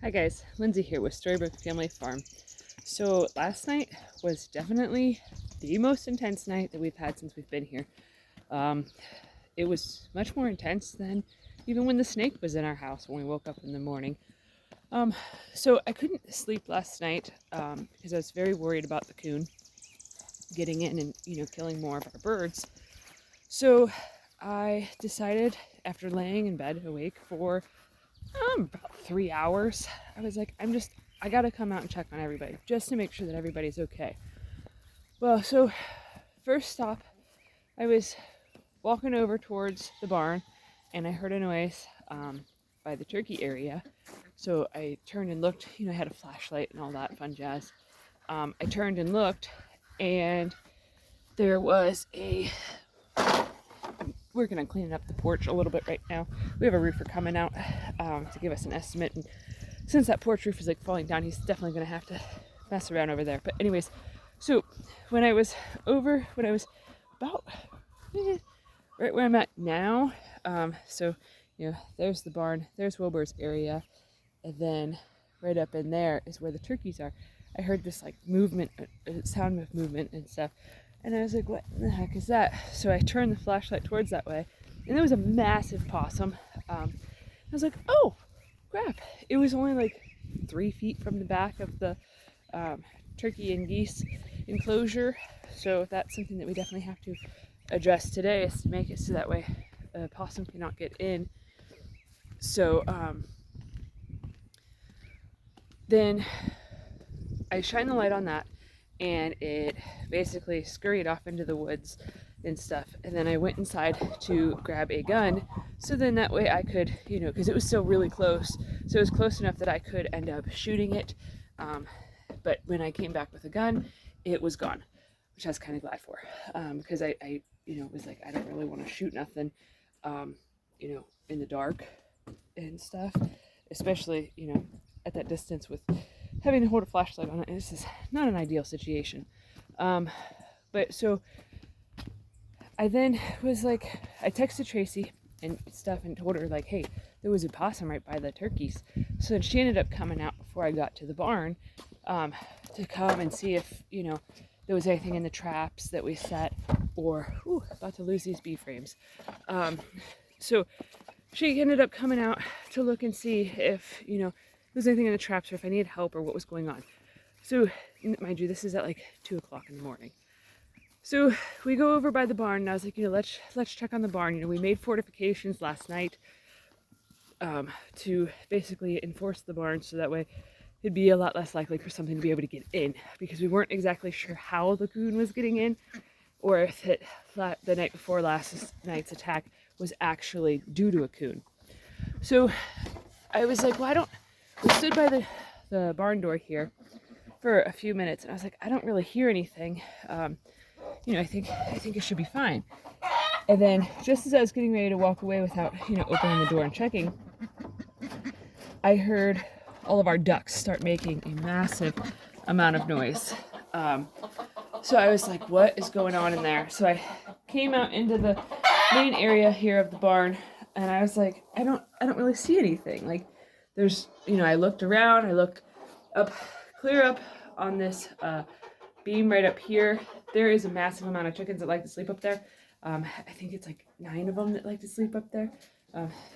Hi guys, Lindsay here with Storybook Family Farm. So last night was definitely the most intense night that we've had since we've been here. Um, it was much more intense than even when the snake was in our house when we woke up in the morning. Um, so I couldn't sleep last night because I was very worried about the coon getting in and killing more of our birds. So I decided after laying in bed awake for about 3 hours. I was like, I gotta come out and check on everybody just to make sure that everybody's okay. Well, so first stop, I was walking over towards the barn and I heard a noise by the turkey area. So I turned and looked, I had a flashlight and all that fun jazz. I turned and looked and there was we're gonna clean up the porch a little bit right now. We have a roofer coming out to give us an estimate, and since that porch roof is like falling down, he's definitely gonna have to mess around over there. But anyways, so when I was about right where I'm at now, so there's the barn, there's Wilbur's area, and then right up in there is where the turkeys are. I heard this like movement, sound of movement and stuff. And I was like, what the heck is that? So I turned the flashlight towards that way, and there was a massive possum. I was like, oh, crap. It was only like 3 feet from the back of the turkey and geese enclosure. So that's something that we definitely have to address today, is to make it so that way a possum cannot get in. So then I shine the light on that, and it basically scurried off into the woods and stuff. And then I went inside to grab a gun, so then that way I could, because it was still really close, so it was close enough that I could end up shooting it. But when I came back with a gun, it was gone, which I was kind of glad for, because I was like, I don't really want to shoot nothing, in the dark and stuff, especially, at that distance with having to hold a flashlight on it. This is not an ideal situation. But so I then was like, I texted Tracy and stuff and told her like, hey, there was a possum right by the turkeys. So then she ended up coming out before I got to the barn to come and see if, there was anything in the traps that we set, or, about to lose these bee frames. So she ended up coming out to look and see if, there's anything in the traps or if I needed help or what was going on. So, mind you, this is at like 2 o'clock in the morning. So we go over by the barn, and I was like, let's check on the barn. We made fortifications last night to basically enforce the barn, so that way it'd be a lot less likely for something to be able to get in, because we weren't exactly sure how the coon was getting in, or if the night before last night's attack was actually due to a coon. So I was like, we stood by the barn door here for a few minutes, and I was like, I don't really hear anything. I think it should be fine. And then just as I was getting ready to walk away without, opening the door and checking, I heard all of our ducks start making a massive amount of noise. So I was like, what is going on in there? So I came out into the main area here of the barn, and I was like, I don't really see anything. Like, there's, I looked around, I looked up, clear up on this beam right up here. There is a massive amount of chickens that like to sleep up there. I think it's like 9 of them that like to sleep up there.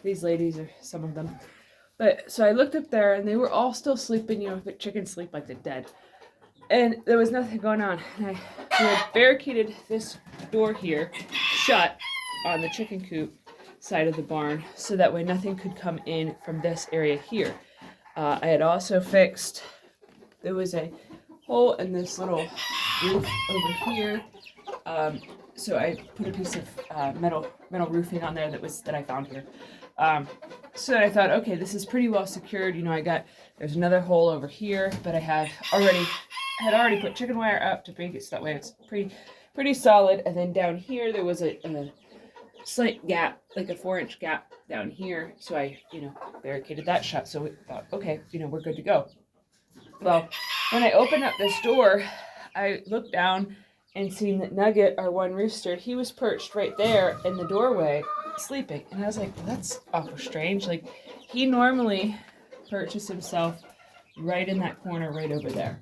These ladies are some of them. But so I looked up there, and they were all still sleeping, but chickens sleep like the dead. And there was nothing going on. And we had barricaded this door here shut on the chicken coop side of the barn, so that way nothing could come in from this area here. I had also fixed, there was a hole in this little roof over here, so I put a piece of metal roofing on there that I found here. So I thought, okay, this is pretty well secured. There's another hole over here, but I had already put chicken wire up to make it so that way it's pretty solid. And then down here there was a slight gap, like a 4-inch gap down here. So I, barricaded that shut. So we thought, okay, we're good to go. Well, when I opened up this door, I looked down and seen that Nugget, our one rooster, he was perched right there in the doorway sleeping. And I was like, well, that's awful strange. Like, he normally perches himself right in that corner right over there.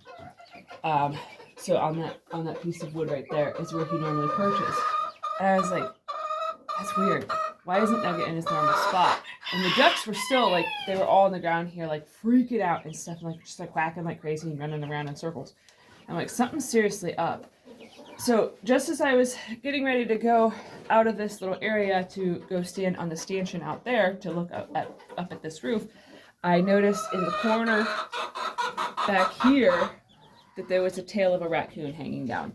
So on that piece of wood right there is where he normally perches. And I was like, that's weird. Why isn't Nugget in his normal spot? And the ducks were still like, they were all on the ground here, like freaking out and stuff, and like just like quacking like crazy and running around in circles. I'm like, something's seriously up. So just as I was getting ready to go out of this little area to go stand on the stanchion out there to look up at this roof, I noticed in the corner back here that there was a tail of a raccoon hanging down.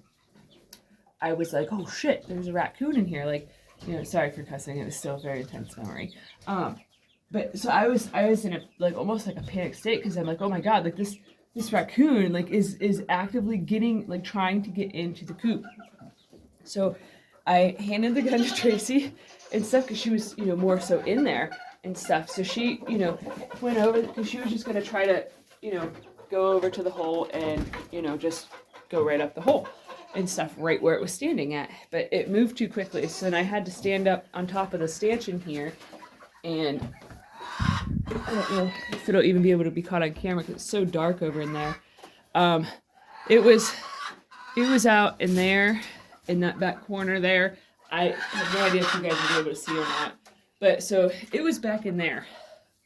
I was like, oh shit, there's a raccoon in here. Like, you know, sorry for cussing, it was still a very intense memory. But so I was in a like almost like a panic state because I'm like, oh my god, like this raccoon like is actively getting like trying to get into the coop. So I handed the gun to Tracy and stuff because she was, you know, more so in there and stuff. So she, you know, went over because she was just gonna try to, you know, go over to the hole and, you know, just go right up the hole and stuff right where it was standing at. But it moved too quickly, so then I had to stand up on top of the stanchion here, and I don't know if it'll even be able to be caught on camera because it's so dark over in there. It was out in there, in that back corner there. I have no idea if you guys will be able to see or not. But so it was back in there.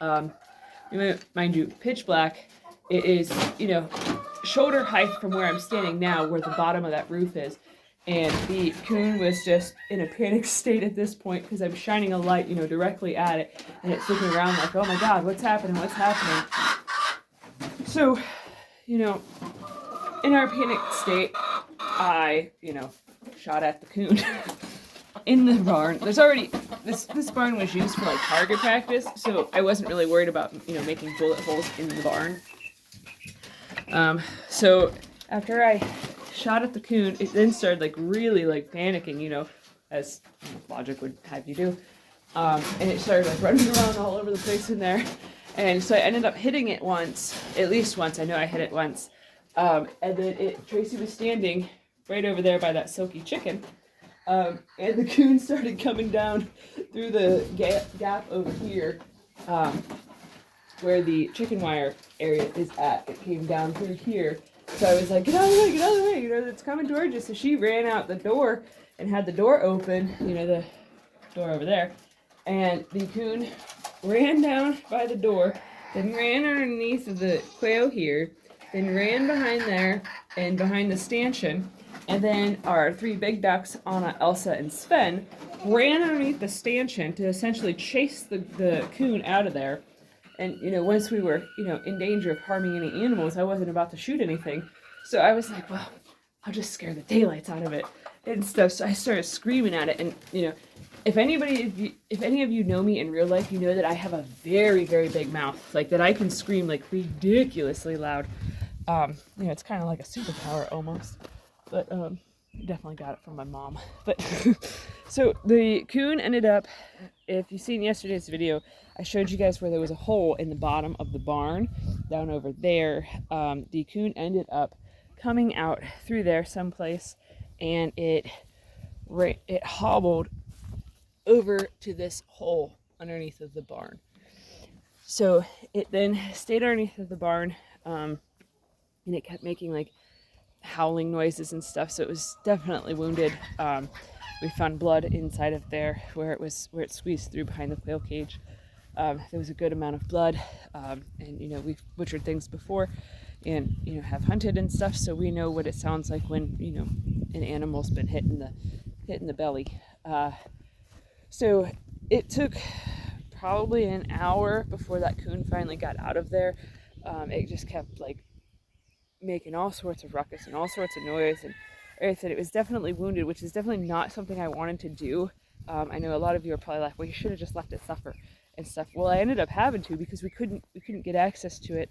Mind you, pitch black. It is, you know, shoulder height from where I'm standing now, where the bottom of that roof is. And the coon was just in a panic state at this point because I'm shining a light, you know, directly at it. And it's looking around like, oh my god, what's happening? What's happening? So, you know, in our panic state, I, you know, shot at the coon in the barn. There's already, this barn was used for like target practice, so I wasn't really worried about, you know, making bullet holes in the barn. So after I shot at the coon, it then started like really like panicking, you know, as logic would have you do. And it started like running around all over the place in there. And so I ended up hitting it once, at least once. I know I hit it once. And then Tracy was standing right over there by that silky chicken. And the coon started coming down through the gap over here, where the chicken wire area is at. It came down through here. So I was like, get out of the way, get out of the way, you know, it's coming towards you. So she ran out the door and had the door open, you know, the door over there. And the coon ran down by the door, then ran underneath of the quail here, then ran behind there and behind the stanchion. And then our three big ducks, Anna, Elsa, and Sven, ran underneath the stanchion to essentially chase the coon out of there. And, you know, once we were, you know, in danger of harming any animals, I wasn't about to shoot anything. So I was like, well, I'll just scare the daylights out of it and stuff. So I started screaming at it. And, you know, if any of you know me in real life, you know that I have a very, very big mouth. Like, that I can scream, like, ridiculously loud. You know, it's kind of like a superpower almost. But, definitely got it from my mom. But, so the coon ended up, if you've seen yesterday's video, I showed you guys where there was a hole in the bottom of the barn down over there. The coon ended up coming out through there someplace, and it hobbled over to this hole underneath of the barn. So it then stayed underneath of the barn, and it kept making like howling noises and stuff. So it was definitely wounded. We found blood inside of there where it squeezed through behind the quail cage. There was a good amount of blood, and you know, we've butchered things before, and you know, have hunted and stuff, so we know what it sounds like when, you know, an animal's been hit in the belly. So it took probably an hour before that coon finally got out of there. It just kept like making all sorts of ruckus and all sorts of noise, and I said it was definitely wounded, which is definitely not something I wanted to do. I know a lot of you are probably like, well, you should have just left it suffer and stuff. Well, I ended up having to because we couldn't get access to it.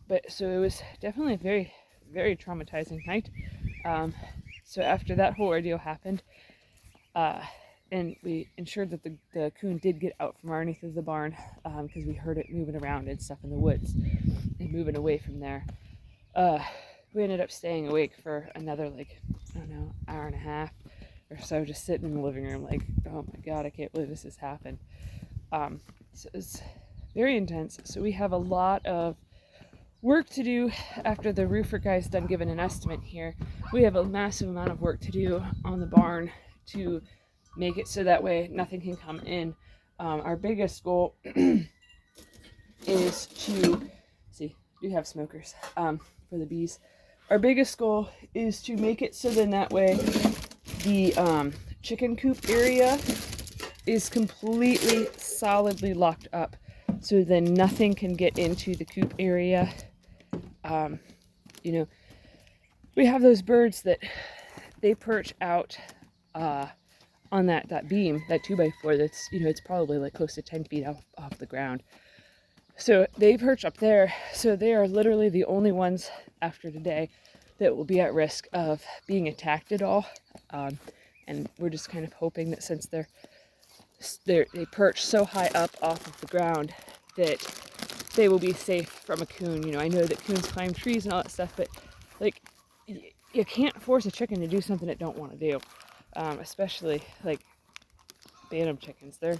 But so it was definitely a very, very traumatizing night. So after that whole ordeal happened, and we ensured that the coon did get out from underneath of the barn, because we heard it moving around and stuff in the woods and moving away from there. We ended up staying awake for another, like, I don't know, hour and a half or so, just sitting in the living room like, oh my god, I can't believe this has happened. So it's very intense. So we have a lot of work to do after the roofer guy's done giving an estimate here. We have a massive amount of work to do on the barn to make it so that way nothing can come in. Our biggest goal is to see, we have smokers for the bees. Our biggest goal is to make it so then that way the chicken coop area is completely solidly locked up, so then nothing can get into the coop area. You know, we have those birds that they perch out on that beam, that 2x4 that's, you know, it's probably like close to 10 feet off the ground. So they perch up there, so they are literally the only ones after today that will be at risk of being attacked at all. And we're just kind of hoping that since they perch so high up off of the ground that they will be safe from a coon. You know, I know that coons climb trees and all that stuff, but like you can't force a chicken to do something it don't want to do, especially like bantam chickens. They're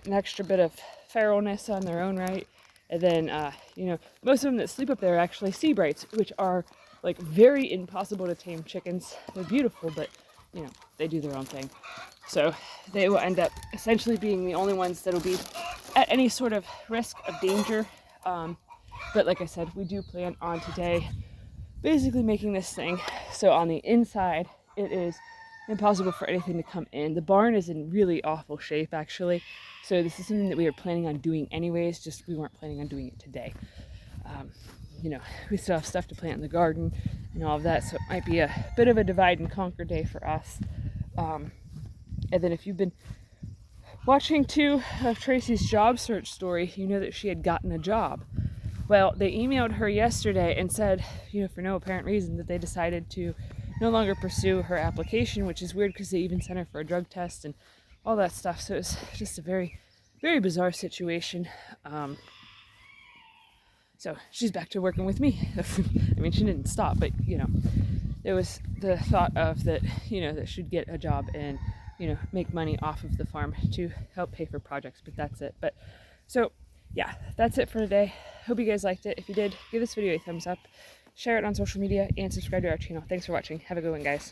an extra bit of feralness on their own right. And then, you know, most of them that sleep up there are actually sea brights, which are like very impossible to tame chickens. They're beautiful, but you know, they do their own thing. So they will end up essentially being the only ones that will be at any sort of risk of danger. But like I said, we do plan on today basically making this thing so on the inside it is impossible for anything to come in. The barn is in really awful shape, actually. So this is something that we were planning on doing anyways, just we weren't planning on doing it today. You know, we still have stuff to plant in the garden and all of that, so it might be a bit of a divide and conquer day for us. And then if you've been watching too of Tracy's job search story, you know that she had gotten a job. Well, they emailed her yesterday and said, you know, for no apparent reason, that they decided to no longer pursue her application, which is weird because they even sent her for a drug test and all that stuff. So it's just a very, very bizarre situation. So she's back to working with me. I mean, she didn't stop, but, you know, there was the thought of that, you know, that she'd get a job and, you know, make money off of the farm to help pay for projects, but that's it. But so, yeah, that's it for today. Hope you guys liked it. If you did, give this video a thumbs up, share it on social media, and subscribe to our channel. Thanks for watching. Have a good one, guys.